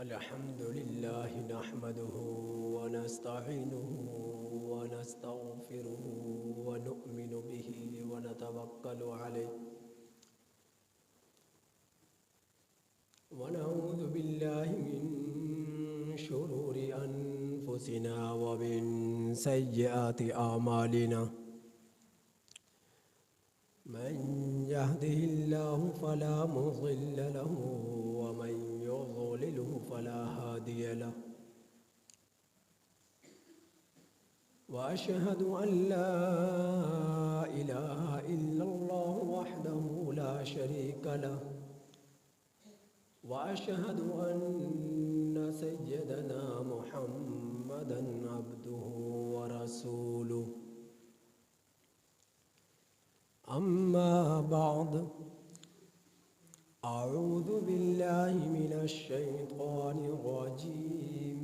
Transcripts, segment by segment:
الحمد لله نحمده ونستعينه ونستغفره ونؤمن به ونتوكل عليه ونعوذ بالله من شرور أنفسنا ومن سيئات أعمالنا من يهده الله فلا مضل له ومن يضلله فلا هادي له وأشهد أن لا إله إلا الله وحده لا شريك له وأشهد أن سيدنا محمدًا عبده ورسوله أما بعد أعوذ بالله من الشيطان الرجيم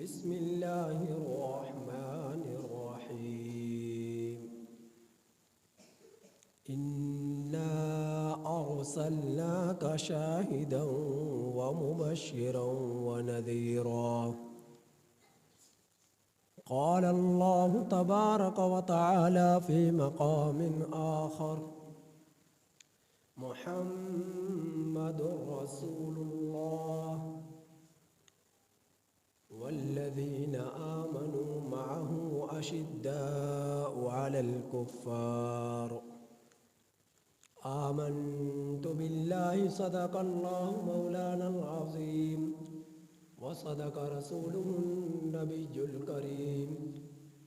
بسم الله الرحمن الرحيم إنا أرسلناك شاهدا ومبشرا ونذيرا قال الله تبارك وتعالى في مقام آخر محمد رسول الله والذين آمنوا معه أشداء على الكفار آمنت بالله صدق الله مولانا العظيم وصدق رسوله النبي الكريم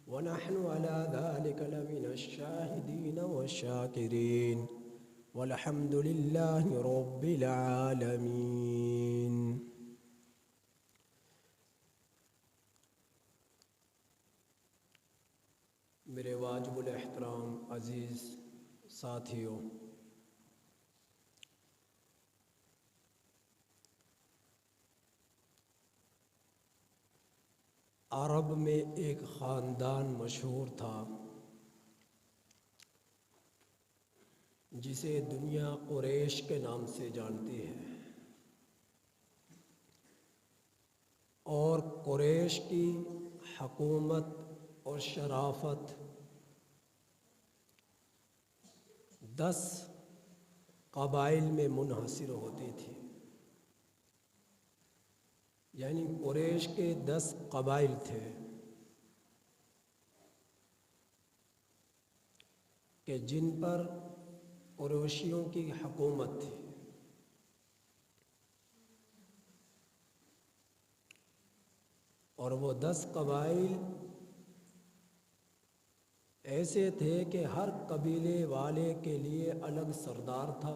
ونحن على ذلك لمن الشاهدين والشاكرين والحمد لله رب العالمين. میرے واجب الاحترام عزیز ساتھیوں، عرب میں ایک خاندان مشہور تھا جسے دنیا قریش کے نام سے جانتی ہے، اور قریش کی حکومت اور شرافت 10 قبائل میں منحصر ہوتی تھی. یعنی قریش کے 10 قبائل تھے کہ جن پر قریشیوں کی حکومت تھی. اور وہ 10 قبائل ایسے تھے کہ ہر قبیلے والے کے لیے الگ سردار تھا،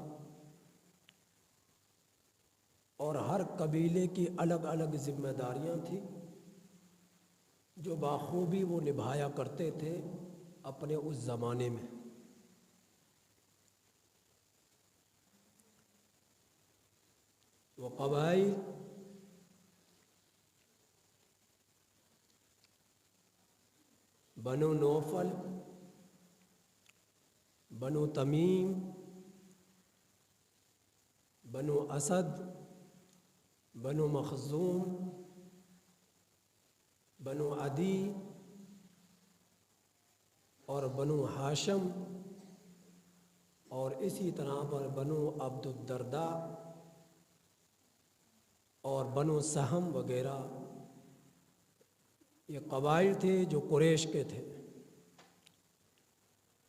اور ہر قبیلے کی الگ الگ ذمہ داریاں تھیں جو بخوبی وہ نبھایا کرتے تھے اپنے اس زمانے میں. وہ قبائل بنو نوفل، بنو تمیم، بنو اسد، بنو مخزوم، بنو عدی اور بنو ہاشم، اور اسی طرح پر بنو عبد الدرداء اور بنو سہم وغیرہ یہ قبائل تھے جو قریش کے تھے.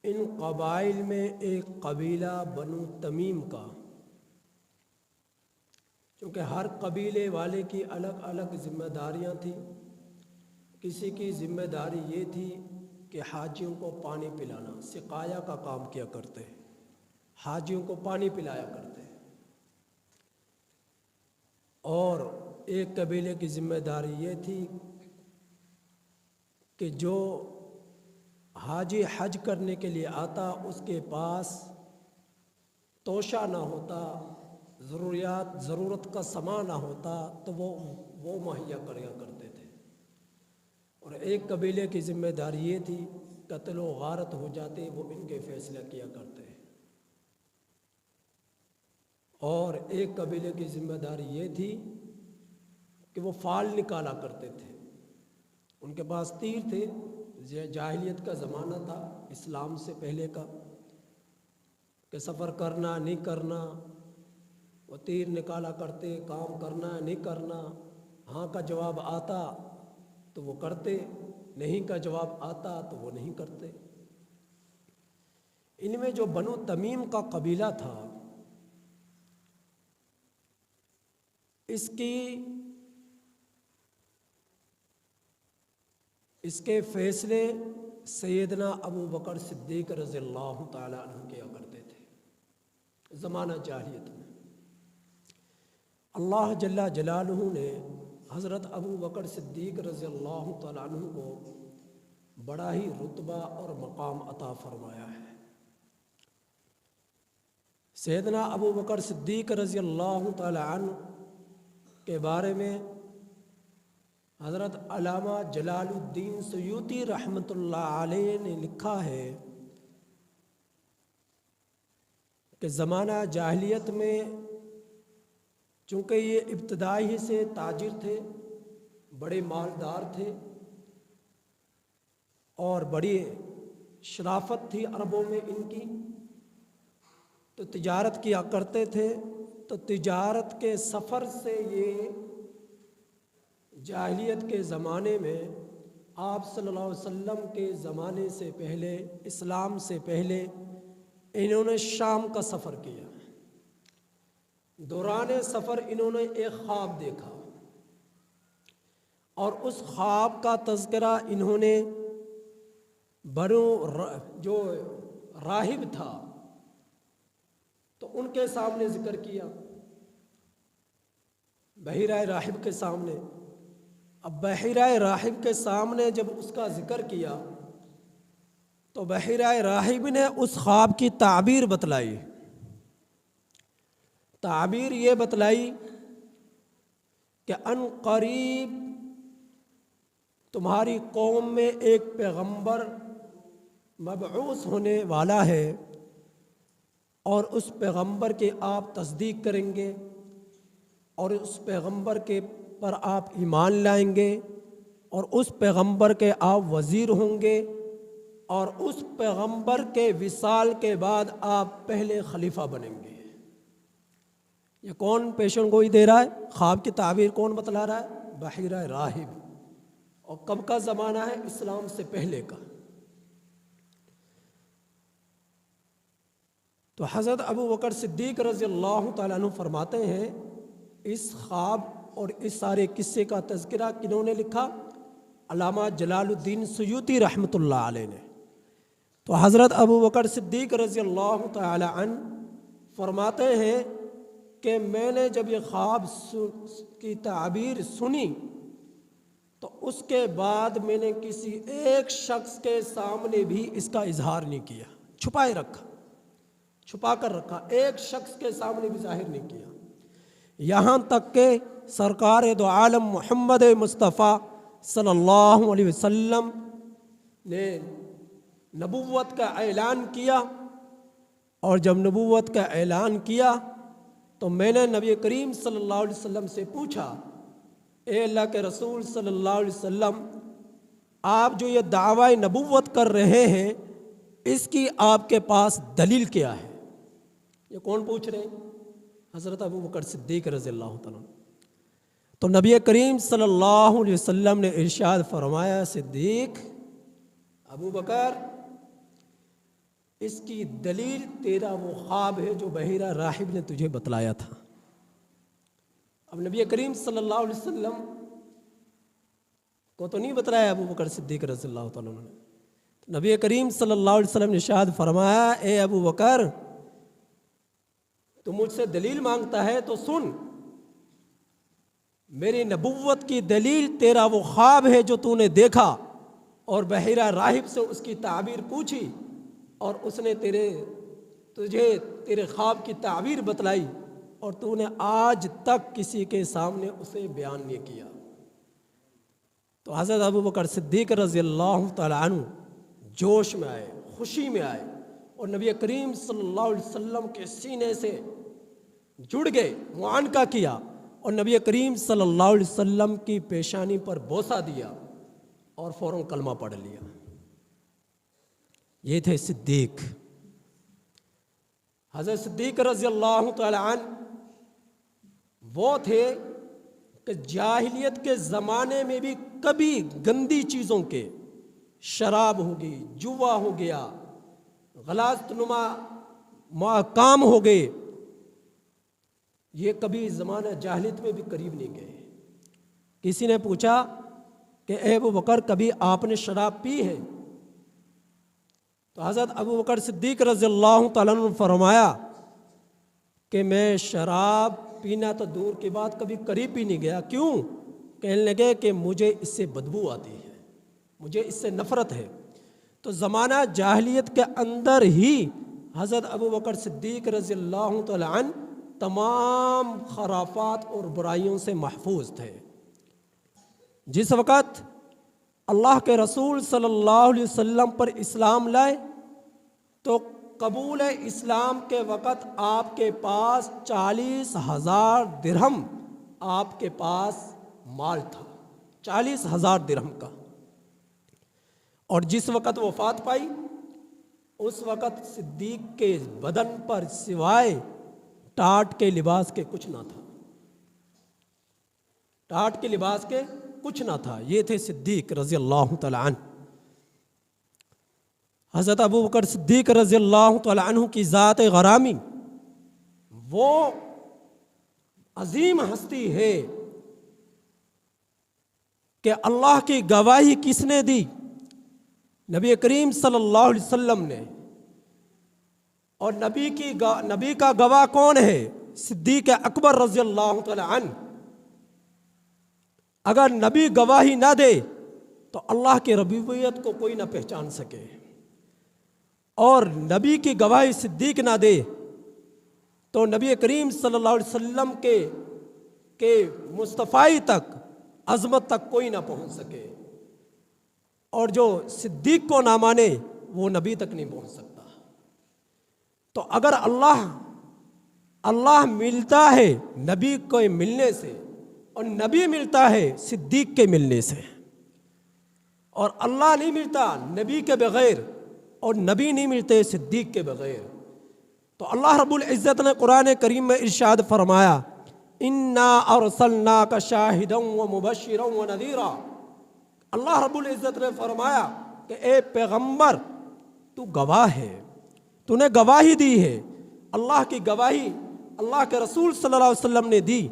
ان قبائل میں ایک قبیلہ بنو تمیم کا، چونکہ ہر قبیلے والے کی الگ الگ ذمہ داریاں تھیں. کسی کی ذمہ داری یہ تھی کہ حاجیوں کو پانی پلانا، سقایا کا کام کیا کرتے، حاجیوں کو پانی پلایا کرتے. اور ایک قبیلے کی ذمہ داری یہ تھی کہ جو حاجی حج کرنے کے لیے آتا اس کے پاس توشہ نہ ہوتا، ضرورت کا سامان نہ ہوتا، تو وہ مہیا کریا کرتے تھے. اور ایک قبیلے کی ذمہ داری یہ تھی قتل و غارت ہو جاتے وہ ان کے فیصلہ کیا کرتے. اور ایک قبیلے کی ذمہ داری یہ تھی کہ وہ فال نکالا کرتے تھے، ان کے پاس تیر تھے، جاہلیت کا زمانہ تھا اسلام سے پہلے کا، کہ سفر کرنا نہیں کرنا، وہ تیر نکالا کرتے، کام کرنا نہیں کرنا، ہاں کا جواب آتا تو وہ کرتے، نہیں کا جواب آتا تو وہ نہیں کرتے۔ ان میں جو بنو تمیم کا قبیلہ تھا، اس کے فیصلے سیدنا ابو بکر صدیق رضی اللہ تعالیٰ عنہ کیا کرتے تھے زمانہ جاہلیت میں۔ اللہ جل جلالہ نے حضرت ابو بکر صدیق رضی اللہ تعالیٰ عنہ کو بڑا ہی رتبہ اور مقام عطا فرمایا ہے۔ سیدنا ابو بکر صدیق رضی اللہ تعالیٰ عنہ کے بارے میں حضرت علامہ جلال الدین سیوطی رحمۃ اللہ علیہ نے لکھا ہے کہ زمانہ جاہلیت میں چونکہ یہ ابتدائی سے تاجر تھے، بڑے مالدار تھے، اور بڑی شرافت تھی عربوں میں ان کی، تو تجارت کیا کرتے تھے، تو تجارت کے سفر سے یہ جاہلیت کے زمانے میں آپ صلی اللہ علیہ وسلم کے زمانے سے پہلے، اسلام سے پہلے انہوں نے شام کا سفر کیا۔ دوران سفر انہوں نے ایک خواب دیکھا، اور اس خواب کا تذکرہ انہوں نے جو راہب تھا تو ان کے سامنے ذکر کیا، بحیرہ راہب کے سامنے۔ اب بحیرہ راہب کے سامنے جب اس کا ذکر کیا تو بحیرہ راہب نے اس خواب کی تعبیر بتلائی۔ تعبیر یہ بتلائی کہ ان قریب تمہاری قوم میں ایک پیغمبر مبعوث ہونے والا ہے، اور اس پیغمبر کے آپ تصدیق کریں گے، اور اس پیغمبر کے پر آپ ایمان لائیں گے، اور اس پیغمبر کے آپ وزیر ہوں گے، اور اس پیغمبر کے وصال کے بعد آپ پہلے خلیفہ بنیں گے۔ یہ کون پیشن گوئی دے رہا ہے؟ خواب کی تعبیر کون بتلا رہا ہے؟ بحیرہ راہب۔ اور کب کا زمانہ ہے؟ اسلام سے پہلے کا۔ تو حضرت ابو بکر صدیق رضی اللہ تعالیٰ عنہ فرماتے ہیں اس خواب اور اس سارے قصے کا تذکرہ کنہوں نے لکھا؟ علامہ جلال الدین سیوطی رحمۃ اللہ علیہ نے۔ تو حضرت ابو بکر صدیق رضی اللہ تعالیٰ عنہ فرماتے ہیں کہ میں نے جب یہ خواب کی تعبیر سنی تو اس کے بعد میں نے کسی ایک شخص کے سامنے بھی اس کا اظہار نہیں کیا، چھپائے رکھا، چھپا کر رکھا، ایک شخص کے سامنے بھی ظاہر نہیں کیا، یہاں تک کہ سرکار دو عالم محمد مصطفیٰ صلی اللہ علیہ وسلم نے نبوت کا اعلان کیا، اور جب نبوت کا اعلان کیا تو میں نے نبی کریم صلی اللہ علیہ وسلم سے پوچھا، اے اللہ کے رسول صلی اللہ علیہ وسلم، آپ جو یہ دعویٰ نبوت کر رہے ہیں اس کی آپ کے پاس دلیل کیا ہے؟ یہ کون پوچھ رہے ہیں؟ حضرت ابو بکر صدیق رضی اللہ تعالیٰ عنہ۔ تو نبی کریم صلی اللہ علیہ وسلم نے ارشاد فرمایا، صدیق ابو بکر، اس کی دلیل تیرا وہ خواب ہے جو بحیرہ راہب نے تجھے بتلایا تھا۔ اب نبی کریم صلی اللہ علیہ وسلم کو تو نہیں بتلایا ابو بکر صدیق رضی اللہ تعالیٰ عنہ نے۔ نبی کریم صلی اللہ علیہ وسلم نے ارشاد فرمایا، اے ابو بکر، تو مجھ سے دلیل مانگتا ہے تو سن، میری نبوت کی دلیل تیرا وہ خواب ہے جو تو نے دیکھا، اور بحیرہ راہب سے اس کی تعبیر پوچھی، اور اس نے تجھے تیرے خواب کی تعبیر بتلائی، اور تو نے آج تک کسی کے سامنے اسے بیان نہیں کیا۔ تو حضرت ابو بکر صدیق رضی اللہ تعالیٰ عنہ جوش میں آئے، خوشی میں آئے، اور نبی کریم صلی اللہ علیہ وسلم کے سینے سے جڑ گئے، معانقہ کیا، اور نبی کریم صلی اللہ علیہ وسلم کی پیشانی پر بوسہ دیا اور فوراً کلمہ پڑھ لیا۔ یہ تھے صدیق۔ حضرت صدیق رضی اللہ تعالی عنہ وہ تھے کہ جاہلیت کے زمانے میں بھی کبھی گندی چیزوں کے، شراب ہوگی، جوا ہو گیا، غلاظت نما کام ہو گئے، یہ کبھی زمانہ جاہلیت میں بھی قریب نہیں گئے۔ کسی نے پوچھا کہ اے ابو بکر کبھی آپ نے شراب پی ہے؟ تو حضرت ابو بکر صدیق رضی اللہ تعالیٰ عنہ نے فرمایا کہ میں شراب پینا تو دور کی بات کبھی قریب بھی نہیں گیا۔ کیوں؟ کہنے لگے کہ مجھے اس سے بدبو آتی ہے، مجھے اس سے نفرت ہے۔ تو زمانہ جاہلیت کے اندر ہی حضرت ابو بکر صدیق رضی اللہ تعالیٰ عنہ تمام خرافات اور برائیوں سے محفوظ تھے۔ جس وقت اللہ کے رسول صلی اللہ علیہ وسلم پر اسلام لائے تو قبول اسلام کے وقت آپ کے پاس 40,000 درہم آپ کے پاس مال تھا، 40,000 درہم کا۔ اور جس وقت وفات پائی اس وقت صدیق کے بدن پر سوائے ٹاٹ کے لباس کے کچھ نہ تھا، ٹاٹ کے لباس کے کچھ نہ تھا۔ یہ تھے صدیق رضی اللہ تعالی عنہ۔ حضرت ابو بکر صدیق رضی اللہ تعالی عنہ کی ذات غرامی وہ عظیم ہستی ہے کہ اللہ کی گواہی کس نے دی؟ نبی کریم صلی اللہ علیہ وسلم نے۔ اور نبی کا گواہ کون ہے؟ صدیق اکبر رضی اللہ تعالی عنہ۔ اگر نبی گواہی نہ دے تو اللہ کی ربوبیت کو کوئی نہ پہچان سکے، اور نبی کی گواہی صدیق نہ دے تو نبی کریم صلی اللہ علیہ وسلم کے مصطفی تک، عظمت تک کوئی نہ پہنچ سکے، اور جو صدیق کو نہ مانے وہ نبی تک نہیں پہنچ سکتا۔ تو اگر اللہ ملتا ہے نبی کو ملنے سے، اور نبی ملتا ہے صدیق کے ملنے سے، اور اللہ نہیں ملتا نبی کے بغیر، اور نبی نہیں ملتے صدیق کے بغیر، تو اللہ رب العزت نے قرآن کریم میں ارشاد فرمایا اِنَّا أَرْسَلْنَاكَ شَاهِدًا وَمُبَشِّرًا وَنَذِيرًا۔ اللہ رب العزت نے فرمایا کہ اے پیغمبر تو گواہ ہے، تو نے گواہی دی ہے۔ اللہ کی گواہی اللہ کے رسول صلی اللہ علیہ وسلم نے دی،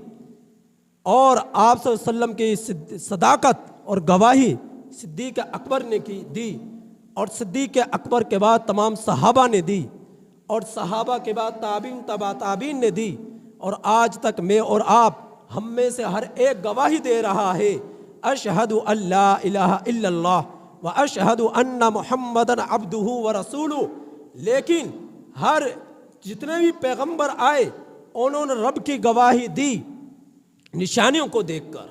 اور آپ صلی اللہ علیہ وسلم کی صداقت اور گواہی صدیق اکبر نے دی، اور صدیق اکبر کے بعد تمام صحابہ نے دی، اور صحابہ کے بعد تابعین تبع تابعین نے دی، اور آج تک میں اور آپ ہم میں سے ہر ایک گواہی دے رہا ہے اشہد ان لا الہ الا اللہ و اشہد ان محمدً عبدہ و رسولہ۔ لیکن جتنے بھی پیغمبر آئے انہوں نے رب کی گواہی دی نشانیوں کو دیکھ کر،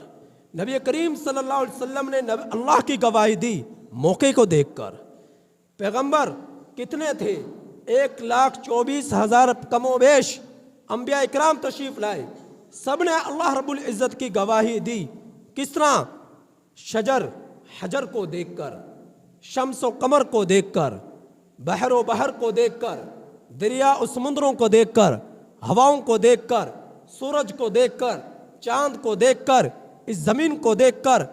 نبی کریم صلی اللہ علیہ وسلم نے اللہ کی گواہی دی موقع کو دیکھ کر۔ پیغمبر کتنے تھے؟ 1,24,000 کم و بیش انبیاء اکرام تشریف لائے، سب نے اللہ رب العزت کی گواہی دی۔ کس طرح؟ شجر حجر کو دیکھ کر، شمس و قمر کو دیکھ کر، بحر و بحر کو دیکھ کر، دریا و سمندروں کو دیکھ کر، ہواؤں کو دیکھ کر، سورج کو دیکھ کر، چاند کو دیکھ کر، اس زمین کو دیکھ کر،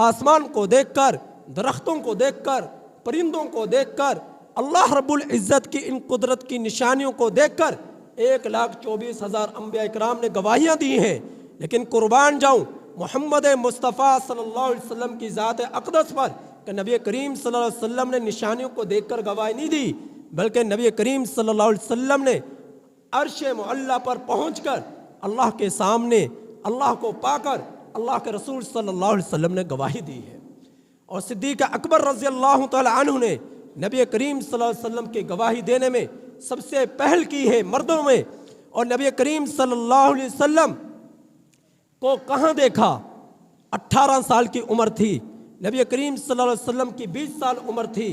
آسمان کو دیکھ کر، درختوں کو دیکھ کر، پرندوں کو دیکھ کر، اللہ رب العزت کی ان قدرت کی نشانیوں کو دیکھ کر 1,24,000 انبیاء اکرام نے گواہیاں دی ہیں۔ لیکن قربان جاؤں محمد مصطفیٰ صلی اللہ علیہ وسلم کی ذات اقدس پر کہ نبی کریم صلی اللہ علیہ وسلم نے نشانیوں کو دیکھ کر گواہی نہیں دی، بلکہ نبی کریم صلی اللہ علیہ وسلم نے عرش معلیٰ پر پہنچ کر اللہ کے سامنے اللہ کو پا کر اللہ کے رسول صلی اللہ علیہ وسلم نے گواہی دی ہے۔ اور صدیق اکبر رضی اللہ تعالی عنہ نے نبی کریم صلی اللہ علیہ وسلم کی گواہی دینے میں سب سے پہل کی ہے مردوں میں۔ اور نبی کریم صلی اللہ علیہ وسلم کو کہاں دیکھا؟ 18 سال کی عمر تھی، نبی کریم صلی اللہ علیہ وسلم کی 20 سال عمر تھی۔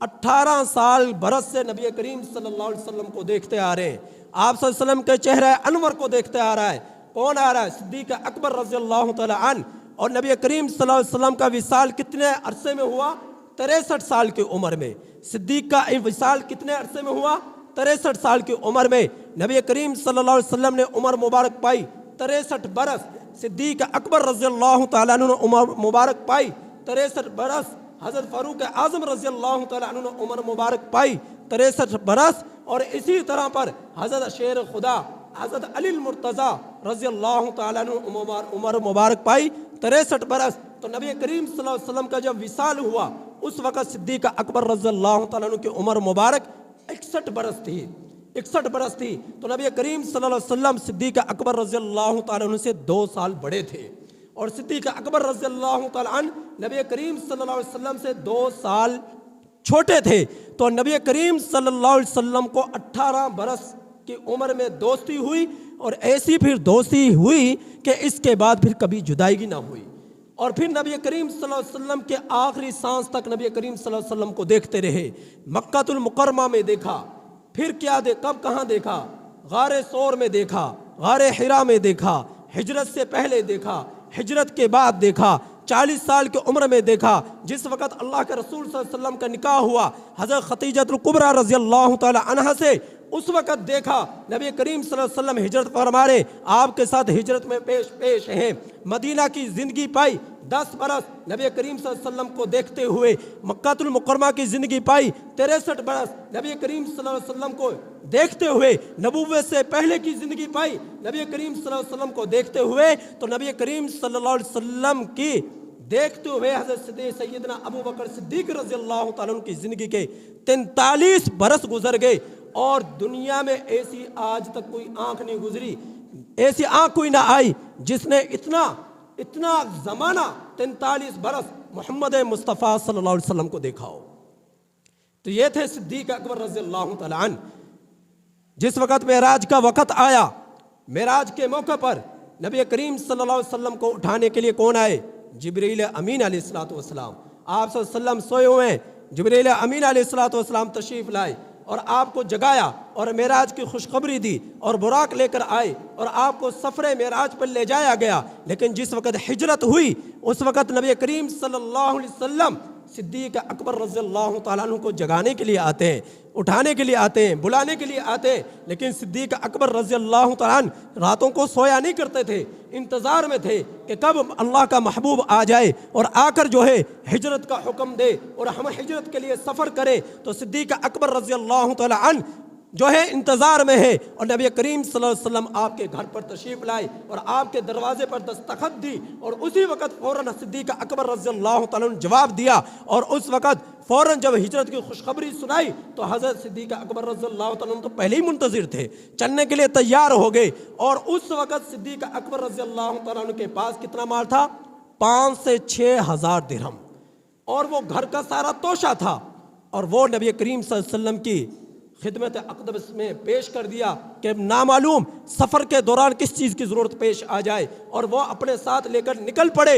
18 سال برس سے نبی کریم صلی اللہ علیہ وسلم کو دیکھتے آ رہے ہیں، آپ صلی اللہ علیہ وسلم کے چہرہ انور کو دیکھتے آ رہا ہے۔ کون آ رہا ہے؟ صدیق اکبر رضی اللہ تعالی عنہ. اور نبی کریم صلی اللہ علیہ وسلم کا وصال کتنے عرصے میں ہوا؟ 63 سال کی عمر میں. صدیق کا وصال کتنے عرصے میں ہوا؟ 63 سال کی عمر میں. نبی کریم صلی اللہ علیہ وسلم نے عمر مبارک پائی 63 برس. صدیق اکبر رضی اللہ تعالیٰ عنہ نے عمر مبارک پائی 63 برس. حضرت فاروق اعظم رضی اللہ تعالیٰ عنہ نے عمر مبارک پائی 63 برس. اور اسی طرح پر حضرت شیر خدا حضرت علی المرتضیٰ رضی اللہ تعالیٰ عنہ عمر مبارک پائی 63 برس. تو نبی کریم صلی اللہ علیہ وسلم کا جب وصال ہوا اس وقت صدیق اکبر رضی اللہ تعالیٰ عنہ کی عمر مبارک 61 برس تھی. 61 برس تھی. تو نبی کریم صلی اللہ علیہ وسلم صدیق اکبر رضی اللہ تعالیٰ عنہ سے 2 سال بڑے تھے. اور صدیق اکبر رضی اللہ تعالیٰ عنہ نبی کریم صلی اللہ علیہ وسلم سے 2 سال چھوٹے تھے. تو نبی کریم صلی اللہ علیہ وسلم کو 18 برس کی عمر میں دوستی ہوئی. اور ایسی پھر دوستی ہوئی کہ اس کے بعد پھر کبھی جدائیگی نہ ہوئی. اور پھر نبی کریم صلی اللہ علیہ وسلم کے آخری سانس تک نبی کریم صلی اللہ علیہ وسلم کو دیکھتے رہے. مکہ المکرمہ میں دیکھا, پھر کیا کب کہاں دیکھا؟ غار ثور میں دیکھا, غار حرا میں دیکھا, ہجرت سے پہلے دیکھا, ہجرت کے بعد دیکھا, 40 سال کی عمر میں دیکھا جس وقت اللہ کے رسول صلی اللہ علیہ وسلم کا نکاح ہوا حضرت خدیجہ الکبریٰ رضی اللہ تعالی عنہا سے. اس وقت دیکھا نبی کریم صلی اللہ علیہ وسلم ہجرت فرما رہے, آپ کے ساتھ ہجرت میں پیش ہیں. مدینہ کی زندگی پائی 10 برس نبی کریم صلی اللہ علیہ وسلم کو دیکھتے ہوئے. مکہ المکرمہ کی زندگی پائی 63 برس نبی کریم صلی اللہ علیہ وسلم کو دیکھتے ہوئے. نبوت سے پہلے کی زندگی پائی نبی کریم صلی اللہ علیہ وسلم کو دیکھتے ہوئے. تو نبی کریم صلی اللہ علیہ وسلم کی دیکھتے ہوئے حضرت سیدنا ابو بکر صدیق رضی اللہ تعالیٰ عنہ کی زندگی کے 43 برس گزر گئے. اور دنیا میں ایسی آج تک کوئی آنکھ نہیں گزری, ایسی آنکھ کوئی نہ آئی جس نے اتنا زمانہ 43 برس محمد مصطفیٰ صلی اللہ علیہ وسلم کو دیکھا ہو. تو یہ تھے صدیق اکبر رضی اللہ تعالیٰ عنہ. جس وقت معراج کا وقت آیا, معراج کے موقع پر نبی کریم صلی اللہ علیہ وسلم کو اٹھانے کے لیے کون آئے؟ جبریل امین علیہ الصلوۃ والسلام. آپ صلی اللہ علیہ وسلم سوئے ہوئے ہیں, جبریل امین علیہ الصلوۃ والسلام تشریف لائے اور آپ کو جگایا اور معراج کی خوشخبری دی اور براق لے کر آئے اور آپ کو سفر معراج پر لے جایا گیا. لیکن جس وقت ہجرت ہوئی اس وقت نبی کریم صلی اللہ علیہ وسلم صدیق اکبر رضی اللہ تعالیٰ عنہ کو جگانے کے لیے آتے ہیں, اٹھانے کے لیے آتے ہیں, بلانے کے لیے آتے ہیں. لیکن صدیق اکبر رضی اللہ تعالیٰ عنہ راتوں کو سویا نہیں کرتے تھے, انتظار میں تھے کہ کب اللہ کا محبوب آ جائے اور آ کر جو ہے ہجرت کا حکم دے اور ہم ہجرت کے لیے سفر کریں. تو صدیق اکبر رضی اللہ تعالیٰ عنہ جو ہے انتظار میں ہے. اور نبی کریم صلی اللہ علیہ وسلم آپ کے گھر پر تشریف لائے اور آپ کے دروازے پر دستخط دی اور اسی وقت فوراً صدیق اکبر رضی اللہ تعالیٰ نے جواب دیا. اور اس وقت فوراً جب ہجرت کی خوشخبری سنائی تو حضرت صدیق اکبر رضی اللہ تعالیٰ تو پہلے ہی منتظر تھے, چلنے کے لیے تیار ہو گئے. اور اس وقت صدیق اکبر رضی اللہ تعالیٰ کے پاس کتنا مال تھا؟ 5 سے 6 ہزار درہم. اور وہ گھر کا سارا توشہ تھا. اور وہ نبی کریم صلی اللہ علیہ وسلم کی خدمت اقدس میں پیش کر دیا کہ نامعلوم سفر کے دوران کس چیز کی ضرورت پیش آ جائے. اور وہ اپنے ساتھ لے کر نکل پڑے.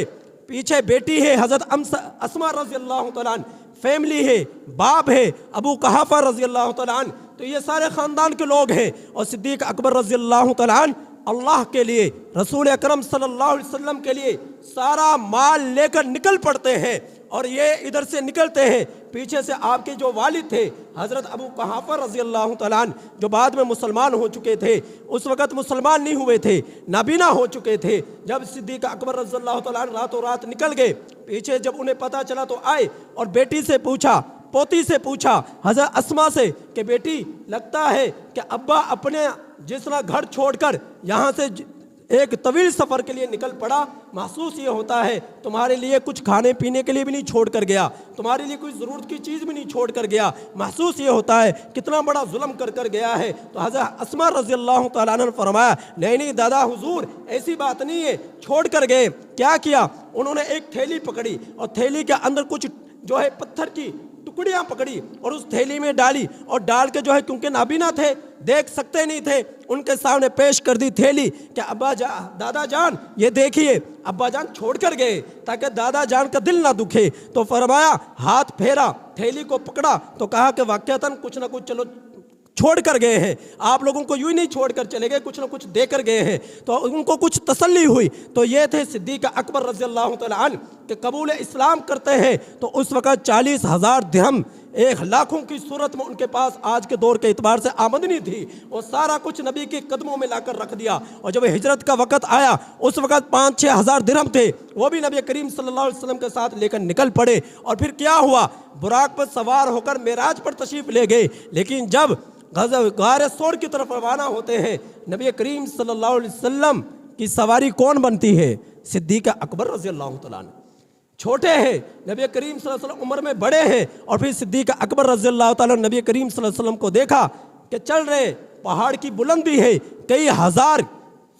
پیچھے بیٹی ہے حضرت اسما رضی اللہ تعالیٰ عنہ, فیملی ہے, باپ ہے ابو قحافہ رضی اللہ تعالیٰ عنہ. تو یہ سارے خاندان کے لوگ ہیں. اور صدیق اکبر رضی اللہ تعالیٰ عنہ اللہ کے لیے, رسول اکرم صلی اللہ علیہ وسلم کے لیے سارا مال لے کر نکل پڑتے ہیں. اور یہ ادھر سے نکلتے ہیں, پیچھے سے آپ کے جو والد تھے حضرت ابو قحافہ رضی اللہ تعالیٰ عنہ جو بعد میں مسلمان ہو چکے تھے, اس وقت مسلمان نہیں ہوئے تھے, نابینا ہو چکے تھے. جب صدیق اکبر رضی اللہ تعالیٰ عنہ راتوں رات نکل گئے, پیچھے جب انہیں پتہ چلا تو آئے اور بیٹی سے پوچھا, پوتی سے پوچھا حضرت اسما سے کہ بیٹی لگتا ہے کہ ابا اپنے جس طرح گھر چھوڑ کر یہاں سے ایک طویل سفر کے لیے نکل پڑا, محسوس یہ ہوتا ہے تمہارے لیے کچھ کھانے پینے کے لیے بھی نہیں چھوڑ کر گیا, تمہارے لیے کوئی ضرورت کی چیز بھی نہیں چھوڑ کر گیا. محسوس یہ ہوتا ہے کتنا بڑا ظلم کر گیا ہے. تو حضرت اسما رضی اللہ تعالیٰ عنہ نے فرمایا نہیں دادا حضور ایسی بات نہیں ہے, چھوڑ کر گئے. کیا کیا؟ انہوں نے ایک تھیلی پکڑی اور تھیلی کے اندر کچھ جو ہے پتھر کی ٹکڑیاں پکڑی اور اس تھیلی میں ڈالی اور ڈال کے جو ہے کیونکہ نابینا تھے دیکھ سکتے نہیں تھے, ان کے سامنے پیش کر دی تھیلی کہ دادا جان یہ دیکھیے. ابا جان چھوڑ کر گئے تاکہ دادا جان کا دل نہ دکھے. تو فرمایا ہاتھ پھیرا, تھیلی کو پکڑا تو کہا کہ واقعتاً کچھ نہ کچھ چلو چھوڑ کر گئے ہیں، آپ لوگوں کو یوں ہی نہیں چھوڑ کر چلے گئے، کچھ نہ کچھ دے کر گئے ہیں، تو ان کو کچھ تسلی ہوئی۔ تو یہ تھے صدیق اکبر رضی اللہ تعالیٰ عنہ کہ قبول اسلام کرتے ہیں تو اس وقت 40,000 درہم 1,00,000 کی صورت میں ان کے پاس آج کے دور کے اعتبار سے آمدنی تھی، وہ سارا کچھ نبی کے قدموں میں لا کر رکھ دیا۔ اور جب ہجرت کا وقت آیا اس وقت 5-6 ہزار درہم تھے، وہ بھی نبی کریم صلی اللہ علیہ وسلم کے ساتھ لے کر نکل پڑے۔ اور پھر کیا ہوا، براق پر سوار ہو کر معراج پر تشریف لے گئے، لیکن جب غار ثور کی طرف روانہ ہوتے ہیں، نبی کریم صلی اللہ علیہ وسلم کی سواری کون بنتی ہے؟ صدیق اکبر رضی اللہ تعالیٰ عنہ۔ چھوٹے ہیں، نبی کریم صلی اللہ علیہ وسلم عمر میں بڑے ہیں، اور پھر صدیق اکبر رضی اللہ تعالیٰ عنہ نبی کریم صلی اللہ علیہ وسلم کو دیکھا کہ چل رہے، پہاڑ کی بلندی ہے، کئی ہزار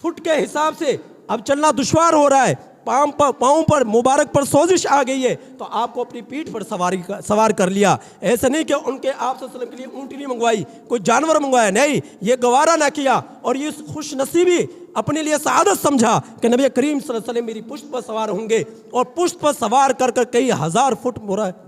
فٹ کے حساب سے اب چلنا دشوار ہو رہا ہے، پاؤں پر مبارک پر سوزش آ گئی ہے، تو آپ کو اپنی پیٹھ پر سوار کر لیا۔ ایسا نہیں کہ ان کے آپ صلی اللہ علیہ وسلم کے لیے اونٹنی منگوائی، کوئی جانور منگوایا، نہیں، یہ گوارا نہ کیا، اور یہ خوش نصیبی اپنے لیے سعادت سمجھا کہ نبی کریم صلی اللہ علیہ وسلم میری پشت پر سوار ہوں گے، اور پشت پر سوار کر کر کئی ہزار فٹ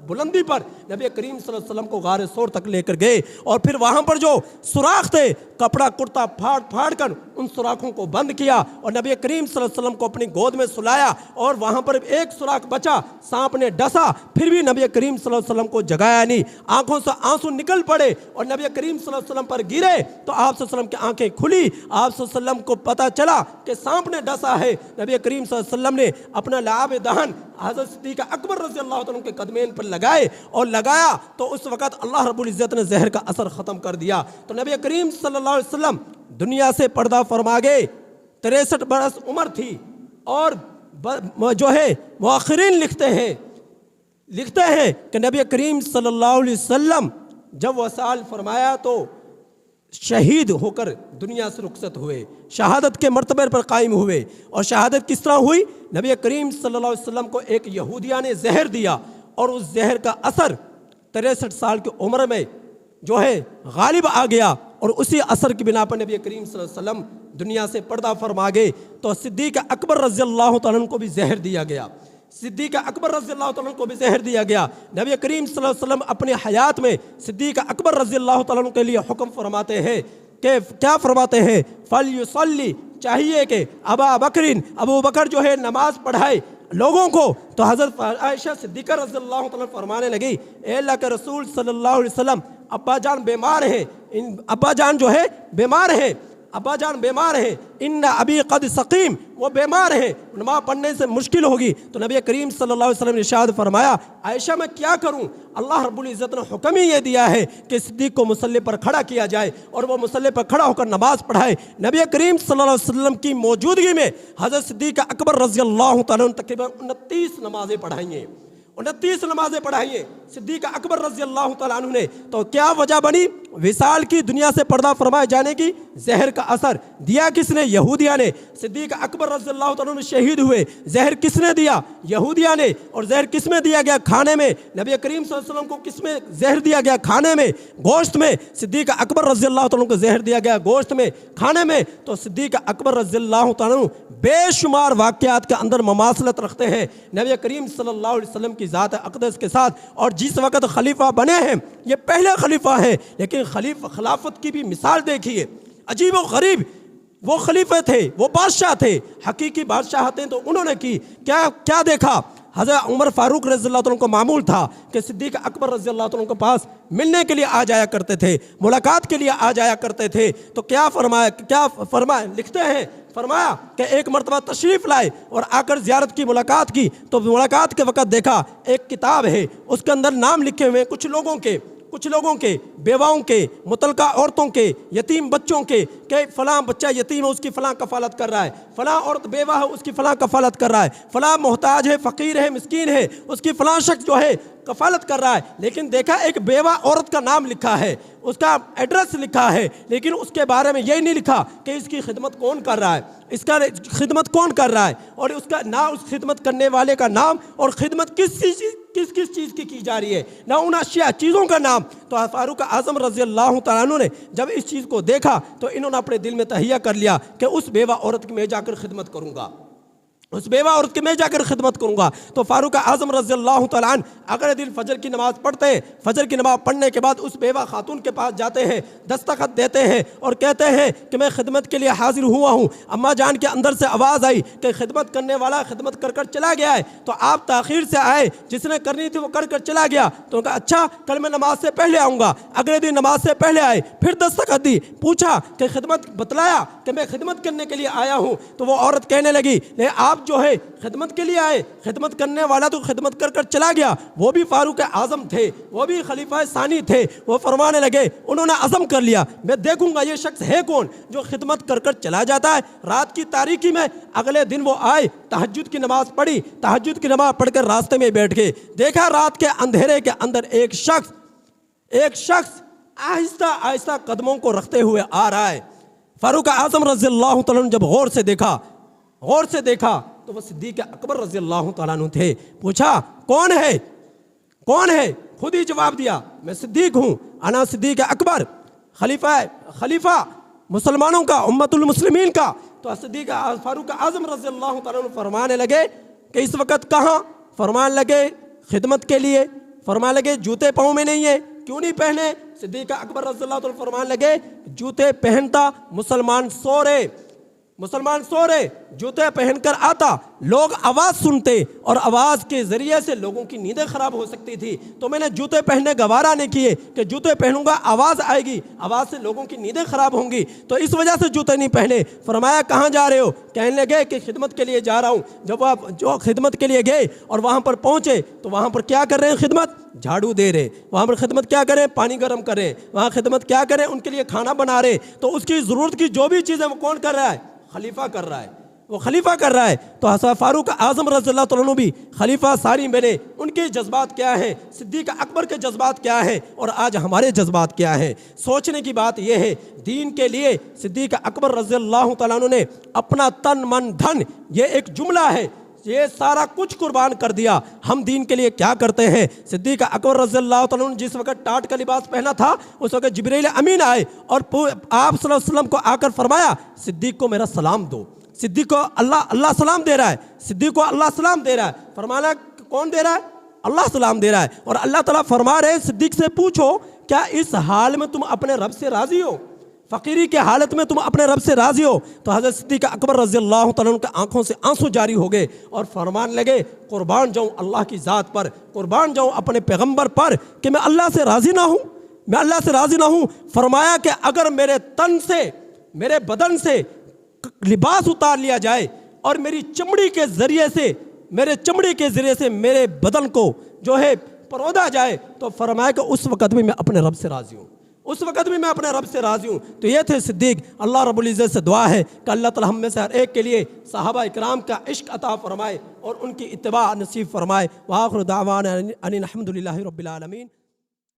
بلندی پر نبی کریم صلی اللہ علیہ وسلم کو غار ثور تک لے کر گئے، اور پھر وہاں پر جو سوراخ تھے کپڑا کرتا پھاڑ کر ان سوراخوں کو بند کیا، اور نبی کریم صلی اللہ علیہ وسلم کو اپنی گود میں سلایا، اور وہاں پر ایک سوراخ بچا، سانپ نے ڈسا، پھر بھی نبی کریم صلی اللہ علیہ وسلم کو جگایا نہیں، آنکھوں سے آنسو نکل پڑے اور نبی کریم صلی اللہ علیہ وسلم پر گرے، تو آپ صلی اللہ علیہ وسلم کی آنکھیں کھلی، آپ صلی اللہ علیہ وسلم کو پتہ چلا کہ سانپ نے ڈسا ہے۔ نبی کریم صلی اللہ علیہ وسلم نے اپنا لعاب دہن حضرت صدیق اکبر رضی اللہ عنہ کے قدمین پر لگائے، اور لگایا تو اس وقت اللہ رب العزت نے زہر کا اثر ختم کر دیا۔ تو نبی کریم صلی اللہ علیہ وسلم دنیا سے پردہ فرما گئے، 63 برس عمر تھی، اور جو ہے مؤخرین لکھتے ہیں کہ نبی کریم صلی اللہ علیہ وسلم جب وصال فرمایا تو شہید ہو کر دنیا سے رخصت ہوئے، شہادت کے مرتبے پر قائم ہوئے۔ اور شہادت کس طرح ہوئی؟ نبی کریم صلی اللہ علیہ وسلم کو ایک یہودیہ نے زہر دیا، اور اس زہر کا اثر 63 سال کی عمر میں جو ہے غالب آ گیا، اور اسی اثر کی بنا پر نبی کریم صلی اللہ علیہ وسلم دنیا سے پردہ فرما گئے۔ تو صدیق اکبر رضی اللہ تعالیٰ عنہ کو بھی زہر دیا گیا، صدیق اکبر رضی اللہ تعالیٰ عنہ کو بھی زہر دیا گیا۔ نبی کریم صلی اللہ علیہ وسلم اپنی حیات میں صدیق اکبر رضی اللہ تعالیٰ عنہ کے لیے حکم فرماتے ہیں کہ کیا فرماتے ہیں؟ فَلْيُصَلِّ، چاہیے کہ ابو بکر جو ہے نماز پڑھائے لوگوں کو۔ تو حضرت عائشہ صدیقہ رضی اللہ تعالیٰ فرمانے لگی، اے اللہ کے رسول صلی اللہ علیہ وسلم، ابا جان بیمار ہیں، ابا جان جو ہے بیمار ہیں، ابا جان بیمار ہیں، ان ابی قد سقیم، وہ بیمار ہیں، نماز پڑھنے سے مشکل ہوگی۔ تو نبی کریم صلی اللہ علیہ وسلم نے ارشاد فرمایا، عائشہ میں کیا کروں؟ اللہ رب العزت نے حکم ہی یہ دیا ہے کہ صدیق کو مصلی پر کھڑا کیا جائے، اور وہ مصلی پر کھڑا ہو کر نماز پڑھائے۔ نبی کریم صلی اللہ علیہ وسلم کی موجودگی میں حضرت صدیق اکبر رضی اللہ تعالیٰ عنہ تقریباً 29 نمازیں پڑھائی ہیں، 29 نمازیں پڑھائی ہیں صدیق اکبر رضی اللہ تعالیٰ عنہ نے۔ تو کیا وجہ بنی؟ وصال کی دنیا سے پردہ فرمائے جانے کی زہر کا اثر دیا کس نے؟ یہودیہ نے۔ صدیق اکبر رضی اللہ تعالیٰ عنہ شہید ہوئے، زہر کس نے دیا؟ یہودیہ نے۔ اور زہر کس میں دیا گیا؟ کھانے میں۔ نبی کریم صلی اللہ علیہ وسلم کو کس میں زہر دیا گیا؟ کھانے میں، گوشت میں۔ صدیق اکبر رضی اللہ تعالیٰ عنہ کو زہر دیا گیا گوشت میں، کھانے میں۔ تو صدیق اکبر رضی اللہ تعالیٰ عنہ بے شمار واقعات کے اندر مماثلت رکھتے ہیں نبی کریم صلی اللہ علیہ وسلم کی ذات اقدس کے ساتھ۔ اور جس وقت خلیفہ بنے ہیں، یہ پہلے خلیفہ ہیں، لیکن خلافت کی بھی مثال دیکھیے، عجیب و غریب وہ خلیفے تھے، وہ بادشاہ تھے، حقیقی بادشاہتیں تو انہوں نے کی۔ کیا دیکھا؟ حضرت عمر فاروق رضی اللہ عنہ کو معمول تھا کہ صدیق اکبر رضی اللہ عنہ کے پاس ملنے کے لیے آ جایا کرتے تھے، ملاقات کے لیے آ جایا کرتے تھے۔ تو کیا فرمایا لکھتے ہیں، فرمایا کہ ایک مرتبہ تشریف لائے اور آ کر زیارت کی، ملاقات کی۔ تو ملاقات کے وقت دیکھا ایک کتاب ہے، اس کے اندر نام لکھے ہوئے کچھ لوگوں کے، بیواؤں کے، متعلقہ عورتوں کے، یتیم بچوں کے، کہ فلاں بچہ یتیم ہے اس کی فلاں کفالت کر رہا ہے، فلاں عورت بیوہ ہے اس کی فلاں کفالت کر رہا ہے، فلاں محتاج ہے، فقیر ہے، مسکین ہے، اس کی فلاں شخص جو ہے کفالت کر رہا ہے۔ لیکن دیکھا ایک بیوہ عورت کا نام لکھا ہے، اس کا ایڈریس لکھا ہے، لیکن اس کے بارے میں یہی نہیں لکھا کہ اس کی خدمت کون کر رہا ہے، اس کا خدمت کون کر رہا ہے، اور اس کا نہ اس خدمت کرنے والے کا نام، اور خدمت کس چیز کی جا رہی ہے، نہ ان اشیاء چیزوں کا نام۔ تو فاروق اعظم رضی اللہ تعالیٰ عنہ نے جب اس چیز کو دیکھا تو انہوں نے اپنے دل میں تہیہ کر لیا کہ اس بیوہ عورت کی میں جا کر خدمت کروں گا، اس بیوہ عورت کی میں جا کر خدمت کروں گا۔ تو فاروق اعظم رضی اللہ تعالیٰ عنہ اگلے دن فجر کی نماز پڑھتے ہیں، فجر کی نماز پڑھنے کے بعد اس بیوہ خاتون کے پاس جاتے ہیں، دستخط دیتے ہیں اور کہتے ہیں کہ میں خدمت کے لیے حاضر ہوا ہوں۔ اماں جان کے اندر سے آواز آئی کہ خدمت کرنے والا خدمت کر کر چلا گیا ہے، تو آپ تاخیر سے آئے، جس نے کرنی تھی وہ کر کر چلا گیا۔ تو کہا اچھا کل میں نماز سے پہلے آؤں گا۔ اگلے دن نماز سے پہلے آئے، پھر دستخط دی، پوچھا کہ خدمت، بتلایا کہ میں خدمت کرنے کے لیے آیا ہوں۔ تو وہ عورت کہنے لگی آپ جو ہے خدمت کے لیے آئے، خدمت کرنے والا تو خدمت کر کر چلا گیا۔ وہ بھی فاروق اعظم تھے، وہ بھی خلیفہ ثانی تھے۔ وہ فرمانے لگے انہوں نے عزم کر لیا میں دیکھوں گا یہ شخص ہے کون جو خدمت کر کر چلا جاتا ہے رات کی تاریکی میں۔ اگلے دن وہ آئے، تہجد کی نماز پڑھی، تہجد کی نماز پڑھ کر راستے میں بیٹھ گئے، دیکھا رات کے اندھیرے کے اندر ایک شخص آہستہ آہستہ قدموں کو رکھتے ہوئے آ رہا ہے۔ فاروق اعظم رضی اللہ تعالیٰ عنہ جب غور سے دیکھا تو وہ صدیق اکبر رضی اللہ تعالیٰ عنہ تھے۔ پوچھا کون ہے؟ خود ہی جواب دیا میں صدیق ہوں، انا صدیق اکبر، خلیفہ مسلمانوں کا، امت المسلمین کا۔ تو صدیق فاروق اعظم رضی اللہ تعالیٰ عنہ فرمانے لگے کہ اس وقت کہاں؟ فرمانے لگے خدمت کے لیے۔ فرمانے لگے جوتے پاؤں میں نہیں ہے، کیوں نہیں پہنے؟ صدیق اکبر رضی اللہ تعالیٰ فرمانے لگے جوتے پہنتا مسلمان سو رہے، جوتے پہن کر آتا، لوگ آواز سنتے اور آواز کے ذریعے سے لوگوں کی نیندیں خراب ہو سکتی تھی، تو میں نے جوتے پہننے گوارا نہیں کیے کہ جوتے پہنوں گا آواز آئے گی، آواز سے لوگوں کی نیندیں خراب ہوں گی، تو اس وجہ سے جوتے نہیں پہنے۔ فرمایا کہاں جا رہے ہو؟ کہنے لگے کہ خدمت کے لیے جا رہا ہوں۔ جب آپ جو خدمت کے لیے گئے اور وہاں پر پہنچے تو وہاں پر کیا کر رہے ہیں؟ خدمت جھاڑو دے رہے، وہاں پر خدمت کیا کریں؟ پانی گرم کریں، وہاں خدمت کیا کریں؟ ان کے لیے کھانا بنا رہے۔ تو اس کی ضرورت کی جو بھی چیزیں وہ کون کر رہا ہے؟ خلیفہ کر رہا ہے۔ تو حضرت فاروق اعظم رضی اللہ تعالیٰ عنہ بھی خلیفہ ثانی بنے، ان کے جذبات کیا ہیں؟ صدیق اکبر کے جذبات کیا ہیں؟ اور آج ہمارے جذبات کیا ہیں؟ سوچنے کی بات یہ ہے، دین کے لیے صدیق اکبر رضی اللہ تعالیٰ عنہ نے اپنا تن من دھن، یہ ایک جملہ ہے، یہ سارا کچھ قربان کر دیا۔ ہم دین کے لیے کیا کرتے ہیں؟ صدیق اکبر رضی اللہ تعالیٰ عنہ جس وقت ٹاٹ کا لباس پہنا تھا اس وقت جبریل امین آئے اور آپ صلی اللہ علیہ وسلم کو آ کر فرمایا صدیق کو میرا سلام دو۔ صدیق کو اللہ سلام دے رہا ہے، صدیق کو اللہ سلام دے رہا ہے۔ فرمانا کون دے رہا ہے؟ اللہ سلام دے رہا ہے۔ اور اللہ تعالیٰ فرما رہے صدیق سے پوچھو کیا اس حال میں تم اپنے رب سے راضی ہو؟ فقیری کے حالت میں تم اپنے رب سے راضی ہو؟ تو حضرت صدیق اکبر رضی اللہ تعالیٰ عنہ کی آنکھوں سے آنسو جاری ہو گئے اور فرمان لگے قربان جاؤں اللہ کی ذات پر، قربان جاؤں اپنے پیغمبر پر کہ میں اللہ سے راضی نہ ہوں۔ فرمایا کہ اگر میرے تن سے، میرے بدن سے لباس اتار لیا جائے اور میری چمڑی کے ذریعے سے میرے بدن کو جو ہے پرودا جائے تو فرمایا کہ اس وقت بھی میں اپنے رب سے راضی ہوں۔ تو یہ تھے صدیق۔ اللہ رب العزت سے دعا ہے کہ اللہ تعالی ہم میں سے ہر ایک کے لیے صحابہ اکرام کا عشق عطا فرمائے اور ان کی اتباع نصیب فرمائے۔ وآخر دعوانا ان الحمد للہ رب العالمین۔